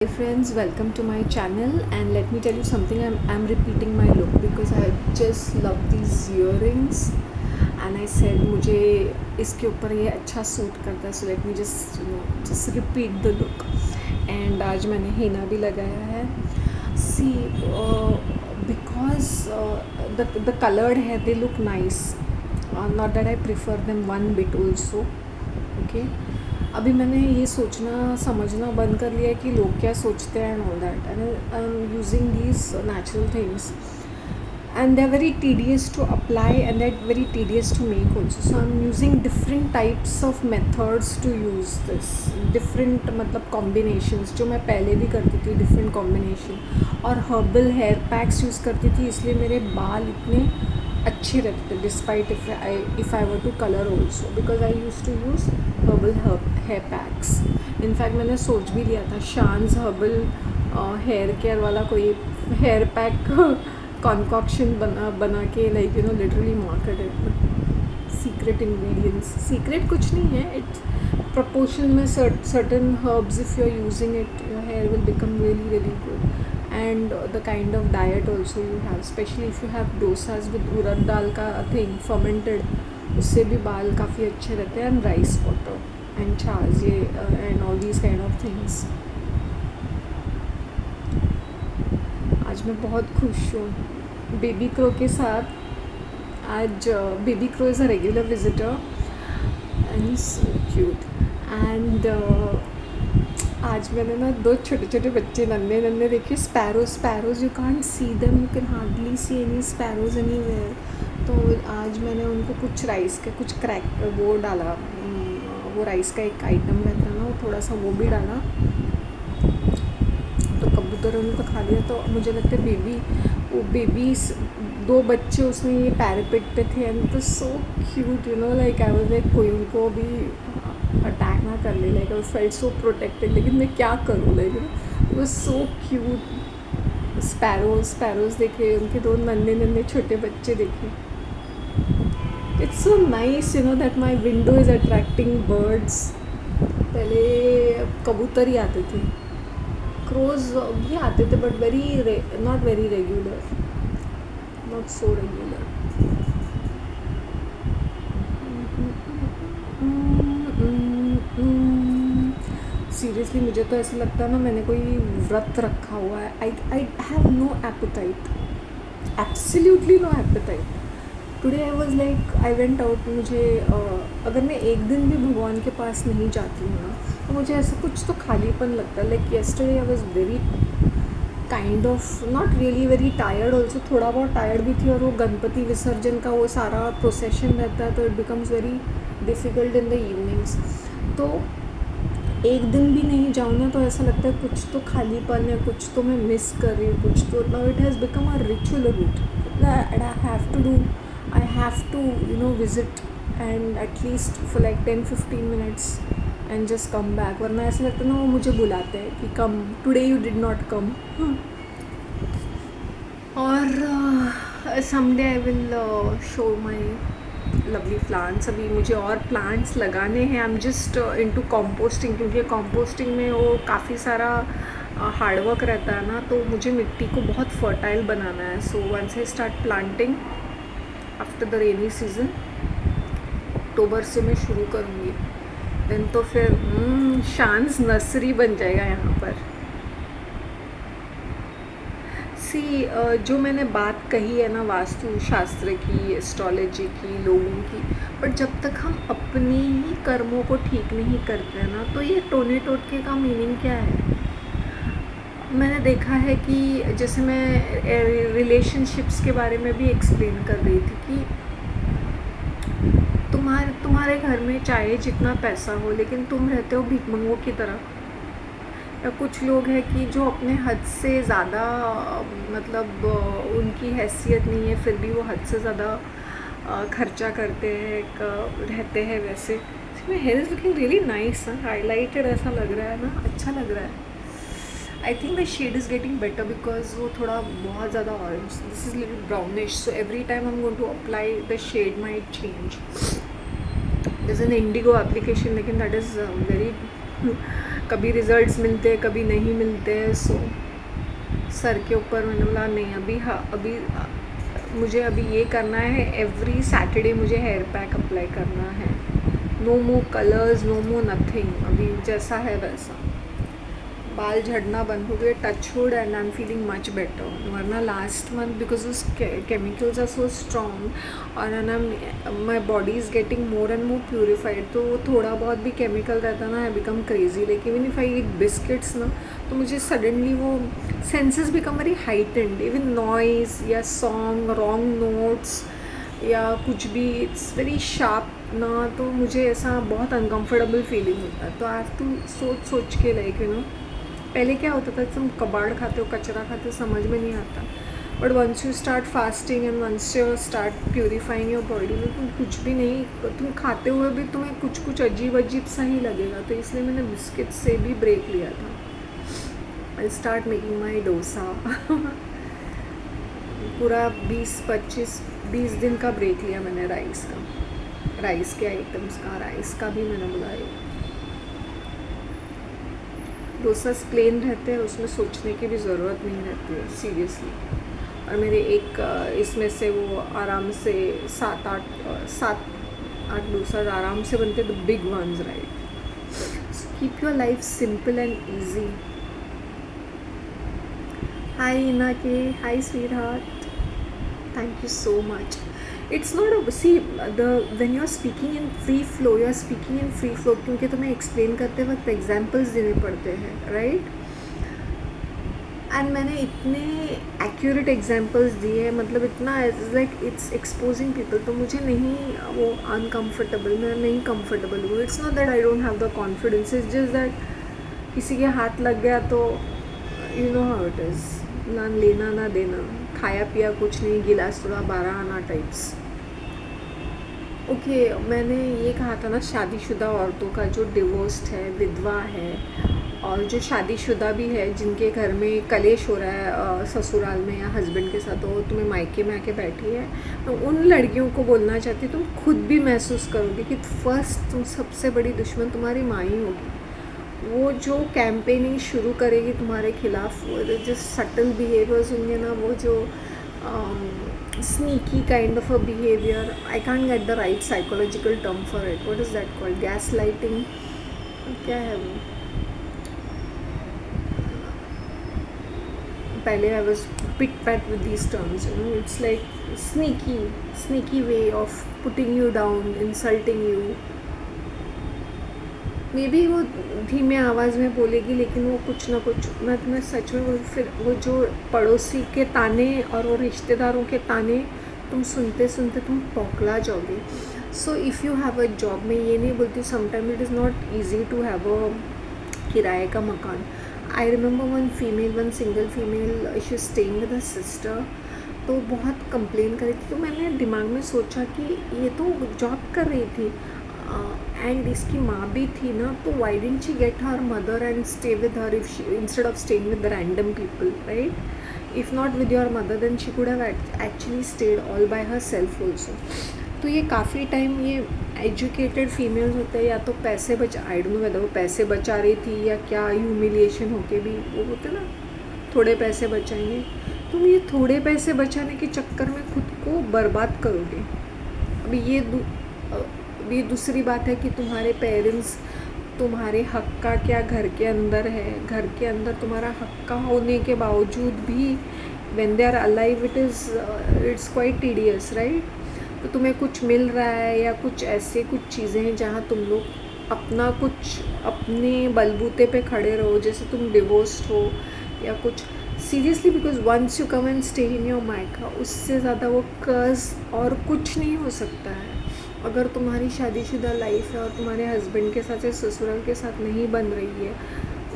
Hi friends, welcome to my channel and let me tell you something. I'm repeating my look because I just love these earrings and I said मुझे इसके ऊपर ये अच्छा suit करता है, so let me just repeat the look. And आज मैंने हीना भी लगाया है. See, because the colored hair they look nice. Not that I prefer them one bit also. Okay. अभी मैंने ये सोचना समझना बंद कर लिया है कि लोग क्या सोचते हैं and all that, and I am using these natural things and they're very tedious to apply and they're very tedious to make also. So I'm using different types of methods to use this, different मतलब combinations जो मैं पहले भी करती थी, different combination, और herbal hair packs use करती थी, इसलिए मेरे बाल इतने अच्छे रहते थे despite if I were to color also, because I used to use herbal hair packs. In fact मैंने सोच भी लिया था शान्स herbal हेयर केयर वाला कोई हेयर पैक कॉन्कॉक्शन बना के like literally market it. Secret ingredients, secret कुछ नहीं है, इट्स proportion में certain herbs, if you're using it your hair will become really good. And the kind of diet also you have, especially if you have dosas with urad dal का thing fermented, उससे भी बाल काफ़ी अच्छे रहते हैं. And rice water and छाछ ये and all these kind of things. आज मैं बहुत खुश हूँ बेबी क्रो के साथ. आज baby crow is a regular visitor and so cute. And आज मैंने ना दो छोटे छोटे बच्चे नन्हे देखे, sparrows. You can't see them, you can hardly see any sparrows anywhere. तो आज मैंने उनको कुछ राइस का कुछ क्रैक वो डाला, वो राइस का एक आइटम रहता है ना, थोड़ा सा वो भी डाला, तो कबूतर उनको खा लिया. तो मुझे लगता है बेबीज दो बच्चे उसमें ये पैरापेट पे थे एंड तो so cute, like I was like कोई उनको भी अटैक ना कर ले, like I felt so protected. लेकिन मैं क्या करूँ, like it was so cute. Sparrows देखे, उनके दो नन्हे छोटे बच्चे देखे. It's so nice that my window is attracting birds. पहले कबूतर ही आते थे, क्रोज भी आते थे, but not very regular, not so regular. Seriously मुझे तो ऐसा लगता है ना मैंने कोई व्रत रखा हुआ है. I have no appetite, absolutely no appetite. Today I was like I went out. मुझे अगर मैं एक दिन भी भगवान के पास नहीं जाती हूँ ना, तो मुझे ऐसा कुछ तो खालीपन लगता है. Like yesterday I was very kind of not really very tired also, थोड़ा बहुत टायर्ड भी थी. और वो गणपति विसर्जन का वो सारा प्रोसेशन रहता है, तो it becomes very difficult in the evenings. तो एक दिन भी नहीं जाऊँ ना तो ऐसा लगता है कुछ तो खालीपन है, कुछ तो मैं मिस कर रही हूँ, कुछ तो. Now it has become a ritual route. I have to visit and at least for like 10-15 minutes and just come back. वरना ऐसा लगता है ना वो मुझे बुलाते हैं कि come, today you did not come. और someday I will show my lovely plants. अभी मुझे और plants लगाने हैं. I'm just into composting, क्योंकि composting में वो काफ़ी सारा हार्ड वर्क रहता है ना, तो मुझे मिट्टी को बहुत फर्टाइल बनाना है. So once I start planting after the rainy season, अक्टूबर से मैं शुरू करूँगी, देन तो फिर शान्स नर्सरी बन जाएगा यहाँ पर. सी जो मैंने बात कही है ना वास्तु शास्त्र की, एस्ट्रोलॉजी की, लोगों की, बट जब तक हम अपने ही कर्मों को ठीक नहीं करते हैं ना, तो ये टोने टोटके का मीनिंग क्या है. मैंने देखा है कि जैसे मैं रिलेशनशिप्स के बारे में भी एक्सप्लेन कर रही थी कि तुम्हारे घर में चाहे जितना पैसा हो, लेकिन तुम रहते हो भिखमंगों की तरह. या कुछ लोग हैं कि जो अपने हद से ज़्यादा मतलब उनकी हैसियत नहीं है, फिर भी वो हद से ज़्यादा खर्चा करते हैं, रहते हैं वैसे. इसमें here is looking really nice, highlighted ऐसा लग रहा है ना, अच्छा लग रहा है. I think the shade is getting better because वो थोड़ा बहुत ज़्यादा orange. This is little brownish, so every time I'm going to apply the shade might change. There's an indigo application, लेकिन that is very कभी results मिलते हैं कभी नहीं मिलते हैं। सो सर के ऊपर मैंने बोला नहीं, अभी मुझे अभी ये करना है, एवरी सैटरडे मुझे हेयर पैक अप्लाई करना है, no more colours, no more nothing, अभी जैसा है वैसा। बाल झड़ना बंद हो गए, touch wood, and I am feeling much better. वरना लास्ट मंथ बिकॉज उस केमिकल्स आर सो स्ट्रॉन्ग और my body is getting more and more purified, तो थोड़ा बहुत भी केमिकल रहता ना, I become crazy. Like even if I eat biscuits ना, तो मुझे सडनली वो senses become very heightened, even noise या सॉन्ग, रॉन्ग नोट्स या कुछ भी, इट्स वेरी शार्प ना, तो मुझे ऐसा बहुत अनकम्फर्टेबल फीलिंग होता है। तो आई हैव टू सोच के लाइक पहले क्या होता था, तुम कबाड़ खाते हो, कचरा खाते हो, समझ में नहीं आता, but once you start fasting and once you start purifying your body में, तुम कुछ भी नहीं, तुम खाते हुए भी तुम्हें कुछ कुछ अजीब सा ही लगेगा। तो इसलिए मैंने बिस्किट से भी ब्रेक लिया था। I start making my dosa पूरा 20 दिन का ब्रेक लिया मैंने राइस का, राइस के आइटम्स का, राइस का भी मैंने बुलाया। डोसा प्लेन रहते हैं, उसमें सोचने की भी ज़रूरत नहीं रहती है सीरियसली। और मेरे एक इसमें से वो आराम से 7-8 डोसा आराम से बनते, the big ones, right. So keep your life simple and easy. Hi इना के, hi sweetheart, thank you so much. It's not a when you're speaking in free flow, you're speaking in free flow क्योंकि तुम्हें explain करते वक्त examples देने पड़ते हैं, right. And मैंने इतने एक्यूरेट एग्जाम्पल्स दिए हैं, मतलब इतना लाइक इट्स एक्सपोजिंग पीपल, तो मुझे नहीं वो अनकम्फर्टेबल, मैं नहीं कंफर्टेबल हूँ। It's not that I don't have the confidence, it's just that किसी के हाथ लग गया तो you know how it is, ना लेना ना देना, खाया पिया कुछ नहीं, गिलास थोड़ा 12 आना टाइप्स। ओके, मैंने ये कहा था ना, शादीशुदा औरतों का जो डिवोर्स्ड है, विधवा है, और जो शादीशुदा भी है, जिनके घर में कलेश हो रहा है ससुराल में या हस्बैंड के साथ, तो तुम्हें मायके में आके बैठी है, तो उन लड़कियों को बोलना चाहती हूँ, तुम खुद भी महसूस करोगे कि फर्स्ट तुम सबसे बड़ी दुश्मन तुम्हारी माँ ही होगी। वो जो कैंपेनिंग शुरू करेगी तुम्हारे खिलाफ, वो जो सटल बिहेवियर्स होंगे ना, वो जो sneaky kind of a behavior, I can't get the right psychological term for it, what is that called, gaslighting, क्या है वो, पहले I was pit pat with these terms, you know, it's like sneaky way of putting you down, insulting you। May be वो धीमे आवाज़ में बोलेगी, लेकिन वो कुछ ना कुछ, मैं तुम्हें सच में फिर वो जो पड़ोसी के ताने और वो रिश्तेदारों के ताने तुम सुनते सुनते तुम पौखला जाओगे। So if you have a job, मैं ये नहीं बोलती, sometime it is not easy to have a किराए का मकान। I remember one single female, she staying with a sister, तो बहुत कंप्लेन कर रही थी। तो मैंने दिमाग में सोचा कि ये तो जॉब कर रही थी एंड इसकी माँ भी थी ना, तो why didn't she get her mother and stay with her if she, instead of staying with random people, right. If not with your mother then she could have actually stayed all by her self also. तो ये काफ़ी time ये educated females होते हैं, या तो पैसे बचा, आई डोंट नो वेदर वो पैसे बचा रही थी या क्या, ह्यूमिलिएशन होके भी वो होते ना, थोड़े पैसे बचाएंगे, तुम ये थोड़े पैसे बचाने के चक्कर में खुद को बर्बाद करोगे। अभी दूसरी बात है कि तुम्हारे पेरेंट्स तुम्हारे हक का क्या घर के अंदर है, घर के अंदर तुम्हारा हक का होने के बावजूद भी when they are alive it's quite tedious, right. तो तुम्हें कुछ मिल रहा है या कुछ ऐसे कुछ चीज़ें हैं जहाँ तुम लोग अपना कुछ अपने बलबूते पे खड़े रहो, जैसे तुम डिवोर्स्ड हो या कुछ, seriously, because once you come and stay in your मायका, उससे ज़्यादा वो कर्ज और कुछ नहीं हो सकता है। अगर तुम्हारी शादीशुदा लाइफ है और तुम्हारे हस्बैंड के साथ या ससुराल के साथ नहीं बन रही है,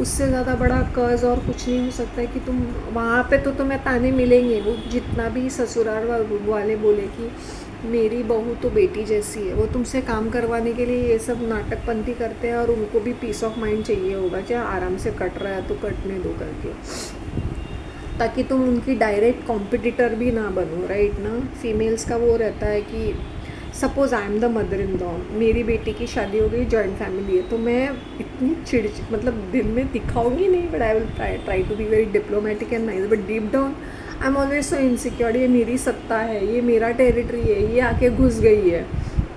उससे ज़्यादा बड़ा कर्ज और कुछ नहीं हो सकता है कि तुम वहाँ पे, तो तुम्हें ताने मिलेंगे, वो जितना भी ससुराल वाले बोले कि मेरी बहू तो बेटी जैसी है, वो तुमसे काम करवाने के लिए ये सब नाटकपंती करते हैं, और उनको भी पीस ऑफ माइंड चाहिए होगा, चाहे आराम से कट रहा है तो कटने दो करके, ताकि तुम उनकी डायरेक्ट कॉम्पिटिटर भी ना बनो, राइट ना। फीमेल्स का वो रहता है कि suppose I am the mother in law, मेरी बेटी की शादी हो गई, जॉइंट फैमिली है, तो मैं इतनी मतलब दिन में दिखाऊंगी नहीं, but I will try to be very diplomatic and nice, but deep down I am always so insecure, ये मेरी सत्ता है, ये मेरा टेरिटरी है, ये आके घुस गई है,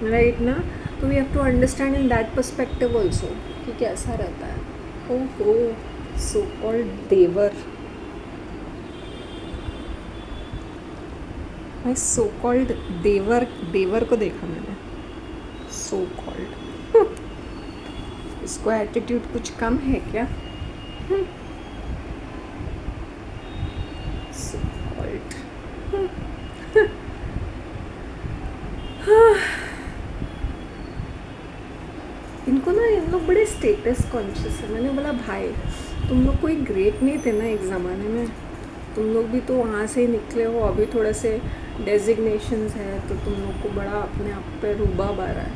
राइट ना। तो we have to understand in that perspective also कि कैसा रहता है। ओहो, सो कॉल्ड देवर, भाई सो कॉल्ड देवर, देवर को देखा मैंने, सो कॉल्ड इसको एटीट्यूड कुछ कम है क्या? सो कॉल्ड इनको ना, इन लोग बड़े स्टेटस कॉन्शियस है। मैंने बोला भाई तुम लोग कोई ग्रेट नहीं थे ना एक ज़माने में, तुम लोग भी तो वहाँ से ही निकले हो, अभी थोड़े से डेजिग्नेशंस है तो तुम लोग को बड़ा अपने आप पे रुबाब आ रहा है।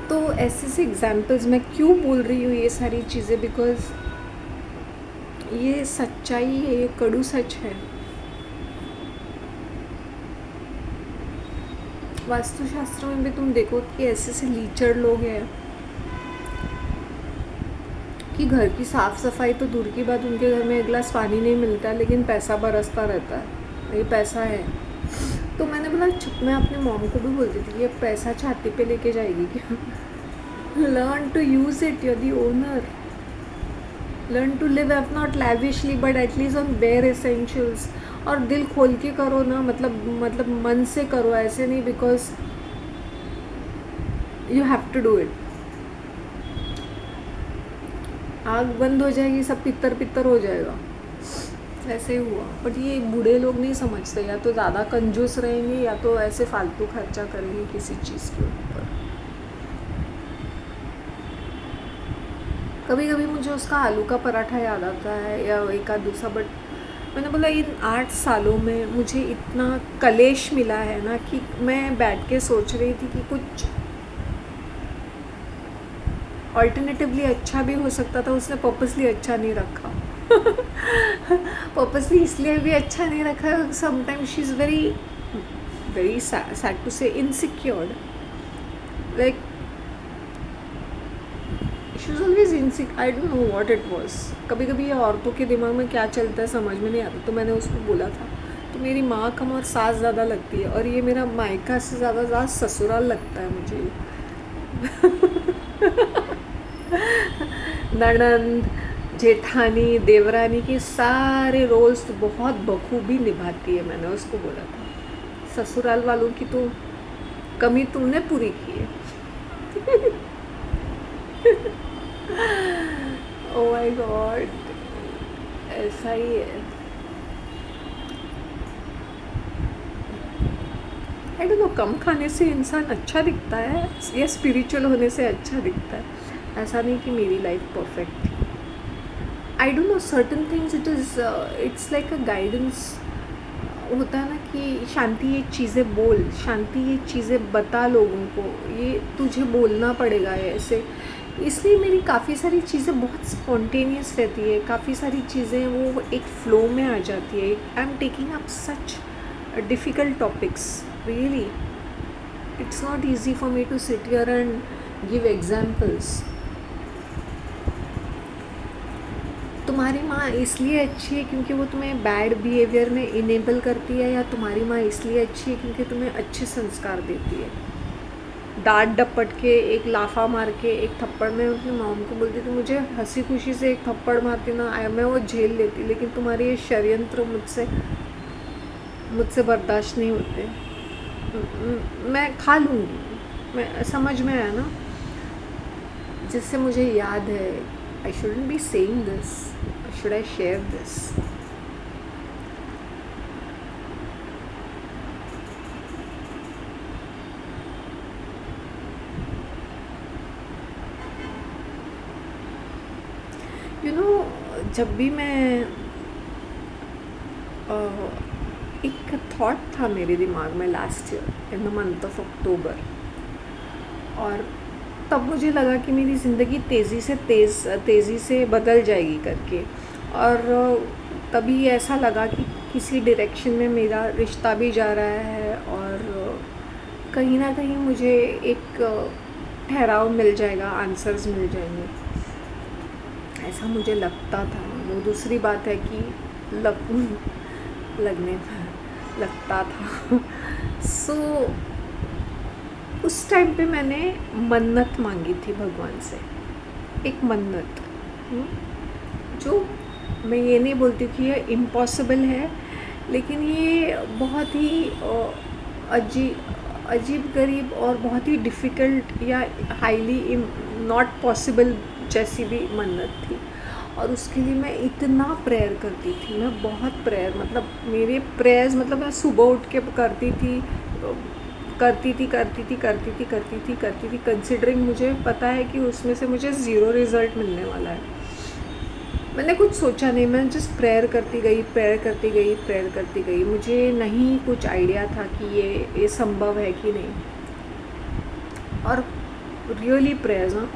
तो ऐसे एग्जाम्पल्स मैं क्यों बोल रही हूँ ये सारी चीज़ें, बिकॉज ये सच्चाई है, ये कड़ू सच है। वास्तुशास्त्र में भी तुम देखो कि ऐसे लीचड़ लोग हैं कि घर की साफ़ सफाई तो दूर की बात, उनके घर में एक गिलास पानी नहीं मिलता लेकिन पैसा बरसता रहता है, ये पैसा है। तो मैंने बोला मैं अपने मॉम को भी बोलती थी कि ये पैसा छाती पे लेके जाएगी क्या? Learn to use it, you are the owner. Learn to live if not lavishly but at least on bare essentials. और दिल खोल के करो ना, मतलब मन से करो, ऐसे नहीं because you have to do it. आग बंद हो जाएगी, सब पित्तर पित्तर हो जाएगा, ऐसे ही हुआ। बट ये बूढ़े लोग नहीं समझते, या तो ज़्यादा कंजूस रहेंगे या तो ऐसे फालतू खर्चा करेंगे किसी चीज़ के ऊपर। कभी कभी मुझे उसका आलू का पराठा याद आता है या एक आध दूसरा, बट मैंने बोला इन 8 सालों में मुझे इतना कलेश मिला है ना कि मैं बैठ के सोच रही थी कि कुछ ऑल्टरनेटिवली अच्छा भी हो सकता था। उसने पर्पसली अच्छा नहीं रखा पर्पसली इसलिए भी अच्छा नहीं रखा, sometimes she is very very sad to say insecured, like she is always insecure, I don't know what it was. कभी कभी ये औरतों के दिमाग में क्या चलता है समझ में नहीं आता। तो मैंने उसको बोला था, तो मेरी माँ कम और सास ज़्यादा लगती है, और ये मेरा मायका से ज़्यादा ससुराल लगता है मुझे ननंद, जेठानी, देवरानी के सारे रोल्स तो बहुत बखूबी निभाती है, मैंने उसको बोला था। ससुराल वालों की तो कमी तुमने पूरी की है ओह माय गॉड, ऐसा ही है। आई डोंट नो, कम खाने से इंसान अच्छा दिखता है या स्पिरिचुअल होने से अच्छा दिखता है। ऐसा नहीं कि मेरी लाइफ परफेक्ट थी। आई don't no, certain things it's like a guidance होता है ना कि शांति ये चीज़ें बोल, शांति ये चीज़ें बता लोगों को, ये तुझे बोलना पड़ेगा ऐसे। इसलिए मेरी काफ़ी सारी चीज़ें बहुत स्पॉन्टेनियस रहती है, काफ़ी सारी चीज़ें वो एक फ़्लो में आ जाती है। I am taking up such difficult topics, really it's not easy for me to sit here and give examples. तुम्हारी माँ इसलिए अच्छी है क्योंकि वो तुम्हें बैड बिहेवियर में इनेबल करती है, या तुम्हारी माँ इसलिए अच्छी है क्योंकि तुम्हें अच्छे संस्कार देती है? डांट डपट के, एक लाफा मार के, एक थप्पड़, में अपनी मॉम को बोलती थी मुझे हंसी खुशी से एक थप्पड़ मारती ना, मैं वो झेल लेती, लेकिन तुम्हारे ये षड्यंत्र मुझसे बर्दाश्त नहीं होते। मैं खा लूँगी, मैं समझ में आया ना। जिससे मुझे याद है, I shouldn't be saying this. Should I share this? You know, जब भी मैं एक थॉट था मेरे दिमाग में last year in the month of October, और तब मुझे लगा कि मेरी ज़िंदगी तेज़ी से बदल जाएगी करके। और तभी ऐसा लगा कि किसी डायरेक्शन में मेरा रिश्ता भी जा रहा है, और कहीं न कहीं मुझे एक ठहराव मिल जाएगा, आंसर्स मिल जाएँगे, ऐसा मुझे लगता था। वो दूसरी बात है कि लग लगने लगता था। सो उस टाइम पे मैंने मन्नत मांगी थी भगवान से, एक मन्नत। हुँ? जो मैं ये नहीं बोलती कि ये इम्पॉसिबल है, लेकिन ये बहुत ही अजी अजीब-गरीब और बहुत ही डिफ़िकल्ट या हाईली नॉट पॉसिबल जैसी भी मन्नत थी। और उसके लिए मैं इतना प्रेयर करती थी, मैं बहुत प्रेयर, मतलब मेरे प्रेयर्स, मतलब मैं सुबह उठ के करती थी, कंसिडरिंग मुझे पता है कि उसमें से मुझे ज़ीरो रिज़ल्ट मिलने वाला है। मैंने कुछ सोचा नहीं, मैं जस्ट प्रेयर करती गई। मुझे नहीं कुछ आइडिया था कि ये संभव है कि नहीं। और रियली प्रेयर्स, हाँ,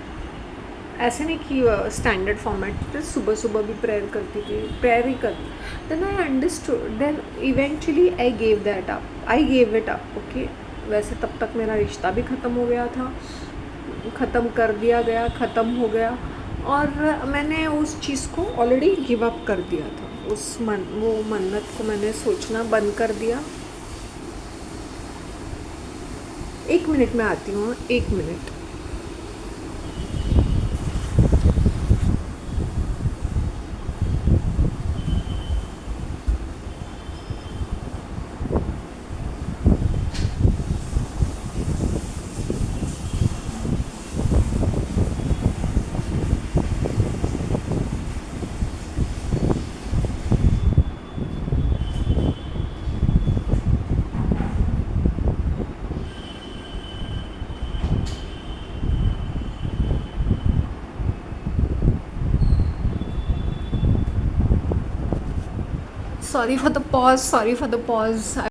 ऐसे नहीं कि स्टैंडर्ड फॉर्मेट पे सुबह भी प्रेयर करती थी, प्रेयर ही कर। Then I understood, then eventually I gave it up, okay. वैसे तब तक मेरा रिश्ता भी ख़त्म हो गया था, ख़त्म कर दिया गया, ख़त्म हो गया, और मैंने उस चीज़ को ऑलरेडी गिव अप कर दिया था। वो मन्नत को मैंने सोचना बंद कर दिया। 1 मिनट में आती हूँ, 1 minute. Sorry for the pause.